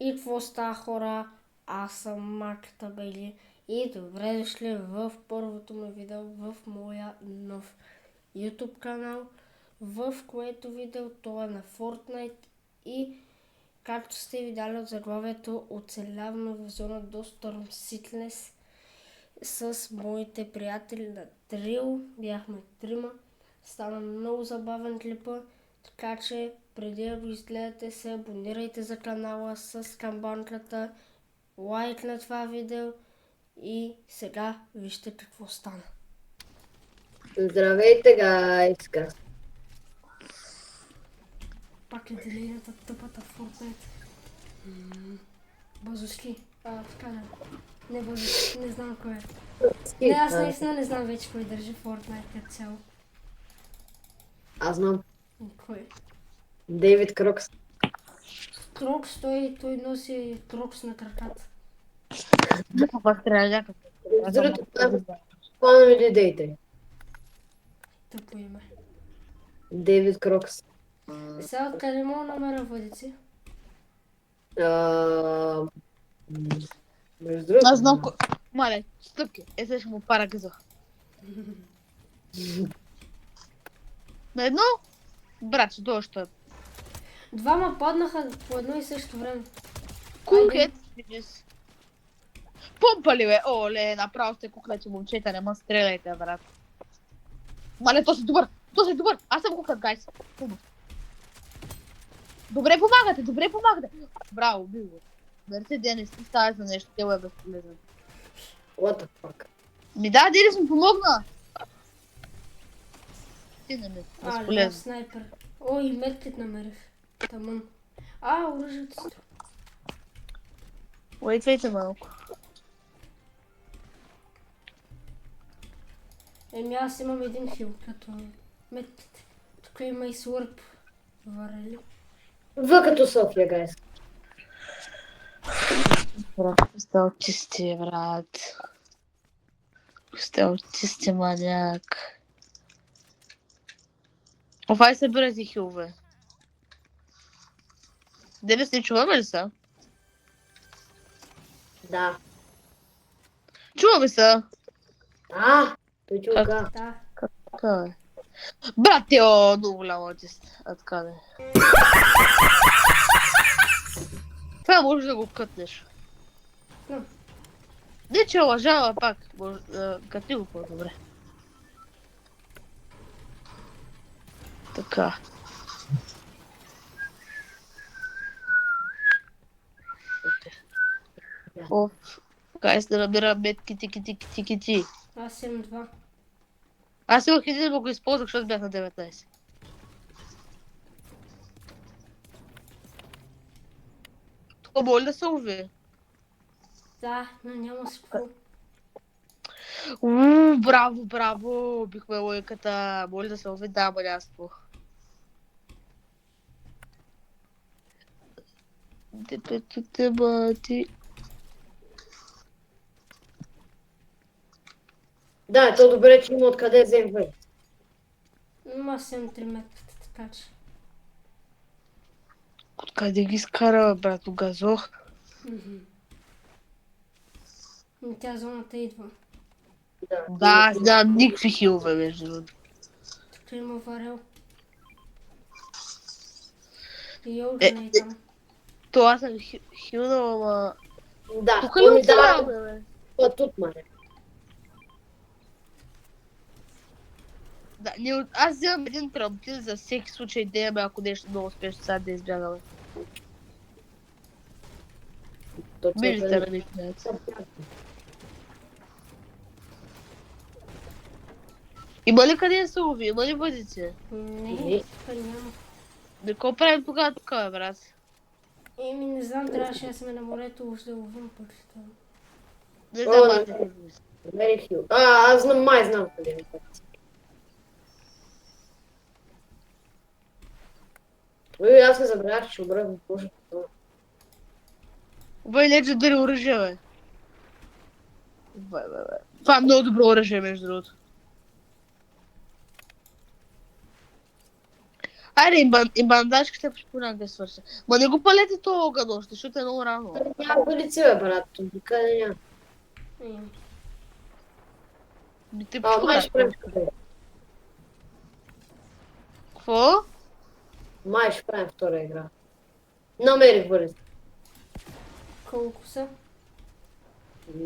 И какво става, хора? Аз съм Маката Бели и добре дошли в първото ми видео в моя нов YouTube канал, в което видео то е на Fortnite и както сте видяли от заглавието, оцеляваме в зона до Storm Seedless с моите приятели на Трил. Бяхме трима. Стана много забавен клипа, така че преди да го изгледате се абонирайте за канала с камбанката, лайк на това видео и сега вижте какво стана. Здравейте, гайска! Пак е делейната тъпата Fortnite. Базушки. Така да. Не базушки, не знам кой е. Не, аз наистина не знам вече кой държи Fortnite като цяло. Аз знам. Кой? Дейвид Крокс. Крокс, той носи Крокс на краката. Пак трябва някакъв. Другото плана ми дойдете. Тъпо име. Дейвид Крокс. Сега откъде мога да намеря водици? Между другото. Аз знам Мале, стъпки. Сега ще му пара казах. На едно? Брат, ще дойде още. Двама паднаха по едно и също време. Кукет. Помпа ли бе? Оле, направо сте куклети, момчета, не ма стреляйте, брат. Мале, то си добър! То си добър! Аз съм куклет, гайс. Добре помагате! Браво, бил го. Мерси, Денис, ти става за нещо, те е безполезен. What the fuck? Ми да, Денис ми помогна! Ти не ми, Да, безполезен. снайпер. Ой, медкит намерих. Таман. Оръжието си. Уейтвайте малко. Аз имам един хил, като медкит. Тук има и свърп. Варели. В като София, гайс. Брат, сте аутисти, брат. Сте аутисти, маняк. Офай събира си хилове. Денис, не чуваме ли са? Да. Чуваме са. Той ти го каза. Да. Така е. Брат, ти е много голям аутист. А така да е. Това можеш да го кътнеш. Но. Не, че лъжава пак. Къти го по-добре. Така. Оф. Гайс да набирам метки, тики. Аз имам два. Аз имах един, но го използвах, защото бях на 19. Тук може да се уви. Да, но няма с какво. Браво! Бихме лойката. Може да се уви, да, ама няма какво. Депетите бати. Да, то добре, че има откъде взем въй. Но аз имам 3 метката, така че. Откъде ги скара, брат, газох? Тя зоната идва. Да, аз нямам никакви хилове, между другото. Тук има варел. И Олжа е там. То аз съм хилнал, ама... Да, Тук то ли ми оцеляваме, дава бе? пътут, маре. Да, аз вземам един трамплин за всеки случай да имаме, ако нещо много успешно сега да избягаме. Милите на митнеца. Има ли къде да се лови? Има ли въдици? Не, тук няма. Какво правим тогава тук, бе, брат? Не знам, трябваше да сме на морето, уж да ловим пътята. Не знам, аз не Very Hill. Аз знам къде ми пъти. Ой, аз не забравях, че ще обръвам Боже. Бе, леджендари оръжие, бе. Бе. Това е много добро оръжие, между другото. Айде, и бандажките понякога да свърша. Ма не го палете това огън още, защото е много рано. Няма улици, бе, брат. Никъде няма. М. Ми те А, пичко, май брат. ще правим втора. Какво? Май ще правим втора игра. Намерих Борис. Колко са?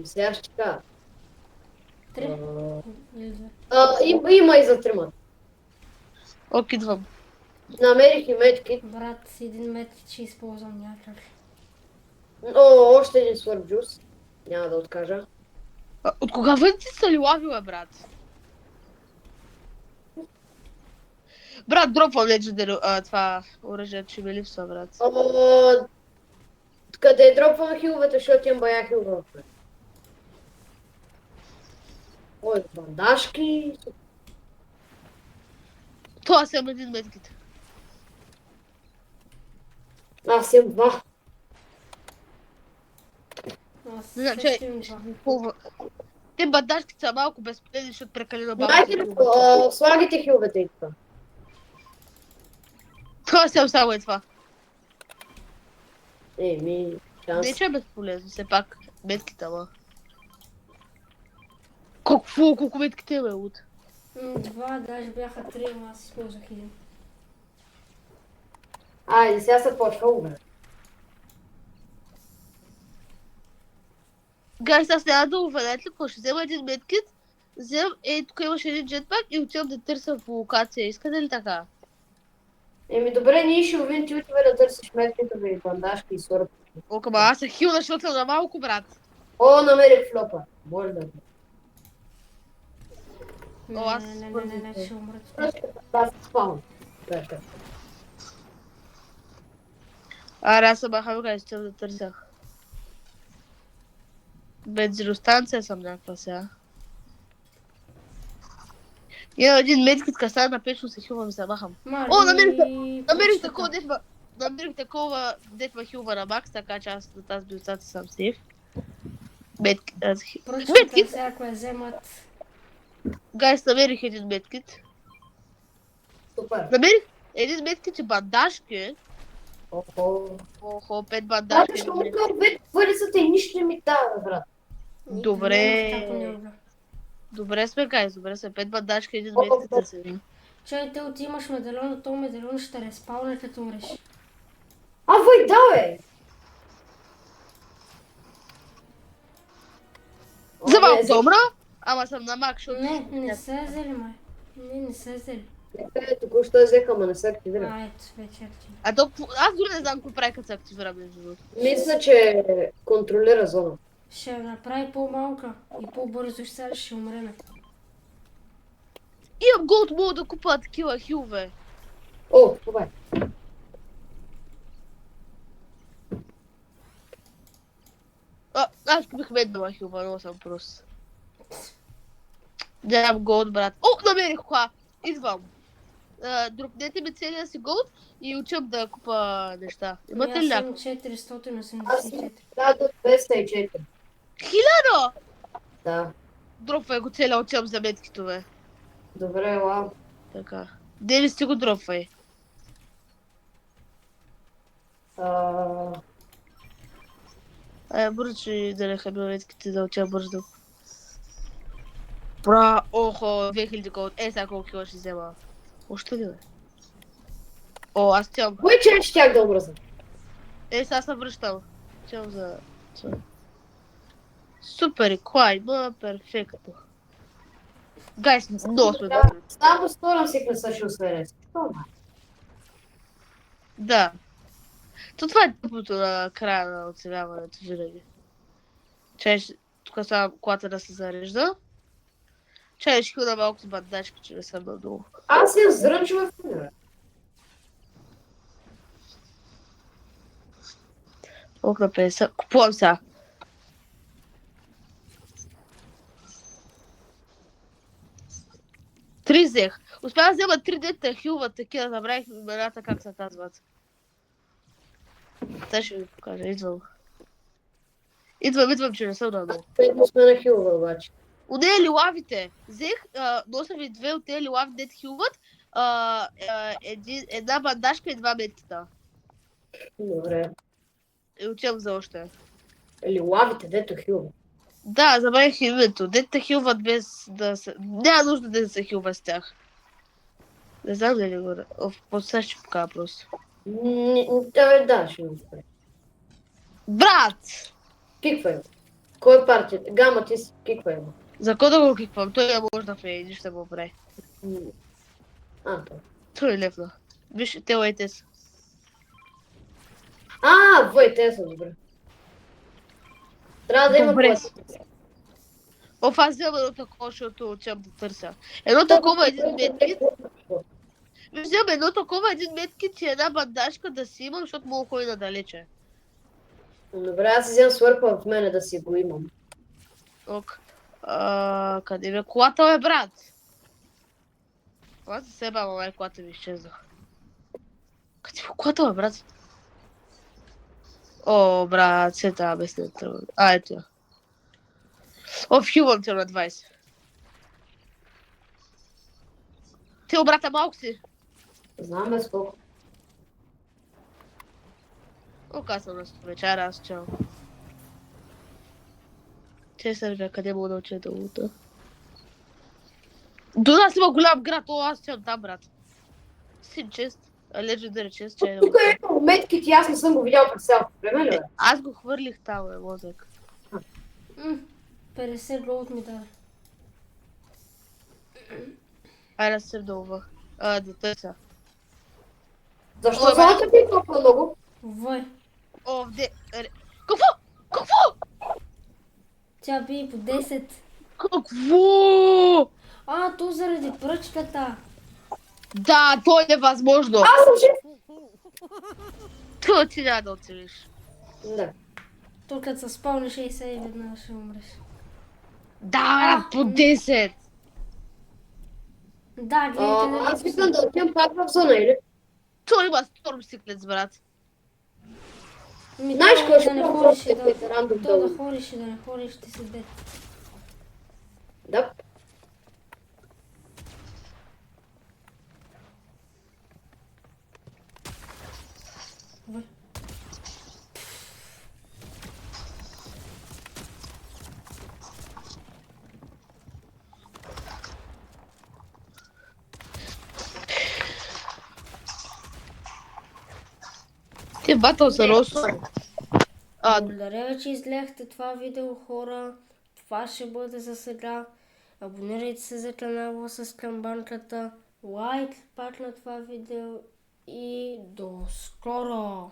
Сега ще кажа. 3 или 2? Има и за трима. Ок, идвам. Намерих и медкит. Брат, с един метр ще използвам някак. О, още един свърб джус. Няма да откажа. От кога вънци са ли лавила, брат? Брат, дропвам Legendary, това оръжие, че ми липсва, брат. Къде дропвам хиловете, защото имам бая хилове. Ой, бандажки. Това съм един медкит. Аз имам два. Аз Не знам, също имам два. Те бандажките са малко безполезни, защото прекалено бавно Знаете се ли, чуват. слагайте хиловете и това. Това съм само е това. Ми, шанс. Не че е безполезно, все пак метките, ама. Колко метките е, бе, луд? Два, даже бяха 3, но аз използвах един. Айде, сега се почва, бе. Гайс, аз няма да уведете ли, какво ще взема един медкит, вземам, тук имаш един джетпак и отивам да търся по локация. Искате ли така? Добре, ние ще увидим ти отивай да търсиш метките и бандажки и свърб. О, ама аз се хилна, защото съм на малко, брат. О, намерих флопа. Може да. О, аз Не, ще умрат. Да, спаун. Аре, аз съм махал, гайс, отивам да търся. Бензиностанция съм някаква сега. Имам един медкит каса на печно се хилвам и се махам. О, намерих такова детва хилва на Макс, така че аз на тази биоцата съм сейф. Прочитам всяко я вземат. Гайс, намерих един медкит. Супер. Намерих един медкит и бандажки. Охо. 5 бандажки. Ще му кажа, върисата и нищо не ми дава, брат. Добре сме, гайс, добре сме. 5 бандажки, един медкит да се. Чай, те отимаш медальон, то медальон ще респауна като умреш. Вой, да, бе! За малко да умра, ама съм на мак, защото... Не се взели, май. Не се взели. Току-що взеха, ама не се активира. Ето, вече активира. Аз дори не знам какво прави, като се активира между другото. Мисля, че контролира зона. Ще направи по-малка и по-бързо ще умреме. Имам голд, мога да купа такива хилове. О, това е. Аз купих меднала хилва, много съм прост. Нямам голд, брат. О, намерих кола! Идвам. Дропнете ми целия си голд и учам да купа неща. Имате ли Аз някакво? съм 484. Да, до 204. 1000! Да. Дропвай го целия, отивам за метките, бе. Добре, лав. Така. Де ли сте го дропвай? Бързо, че да не хабил метките да отивам бързо. Бра, охо, 2000 голд. Сега колко кила ще взема. Още ли, бе? О, аз тям. Кой че щях да образа? Сега се връщам. Тям за... Супер, кой, бъда перфектно. Гайс, много сме добри. Само скоро си красачил свирес. Да. Това е тъпото на края на оцеляването винаги. Чай, тук само колата да се зарежда. Чай, ще хилна малко с бандажки, че не съм надолу. Аз я зрънчва в филера. Колко на 50. Купувам сега. Три взех. Успях да взема 3 дета хилват такива, набравих имената как се казват. Сега ще ви покажа, идвам. Идвам, че не съм надолу. Петно сме на хилва обаче. От нея лилавите. Взех, носа ви 2 от тези лилави дете хилват Една бандажка и 2 метита. Добре. И отивам за още. Или лавите, дето хилва. Да, забравих името. Дете хилват без да се... Няма нужда да се хилва с тях. Не знам дали го... После ще покажа просто. Да, ще го спре. Брат! Киквай го. Кой е партията? Гама, ти си киквай го. За кой да го киквам? Той не може да феи, нищо да му прави. То. Той е левна. Виж, те лайте са. Вой, те са добре. Трябва да има Добре. платите. Аз взема едно такова, защото отивам да търся. Едно такова един медкит. Вземам едно такова един медкит и една бандажка да си имам, защото мога ходи надалече. Добре, аз си вземам свърпа в мене да си го имам. Ок. Къде бе? Колата бе, брат? Аз за себе, ама колата ми изчезна. Къде бе колата бе, брат? О, брат, се тази безнета. Ето я. Вхилвам те на 20. Ти, брата, малко си. Знам без колко. Казвам на вечера, аз чао. Че сървя, къде мога да уча да лута? До нас има голям град, аз съм там, брат. Син чест, Legendary чест, че е да Тук е медкит и аз не съм го видял през цялото време, ли бе? Аз го хвърлих там, мозък. 50 голд ми даде. Айде да се вдълва. Да търся. Защо Ой, зоната ти е толкова много? Вой. Какво? Какво? Тя би по 10. Какво? То заради пръчката. Да, то е невъзможно. Аз съм жив! То ти няма да оцелиш. Да. Тук като се спълниш и се и веднага ще умреш. Да, по 10. Да, гледайте Аз искам да отидем пак в зона, или? То има Storm Secrets, брат. Знаеш какво ще да не правя ходиш и просто да... рандом То да... да ходиш и да не ходиш, ще си дет. Да. Вой. Ти батъл са росо. Благодаря, че изгледахте това видео, хора. Това ще бъде за сега. Абонирайте се за канала с камбанката. Лайк пак на това видео и до скоро!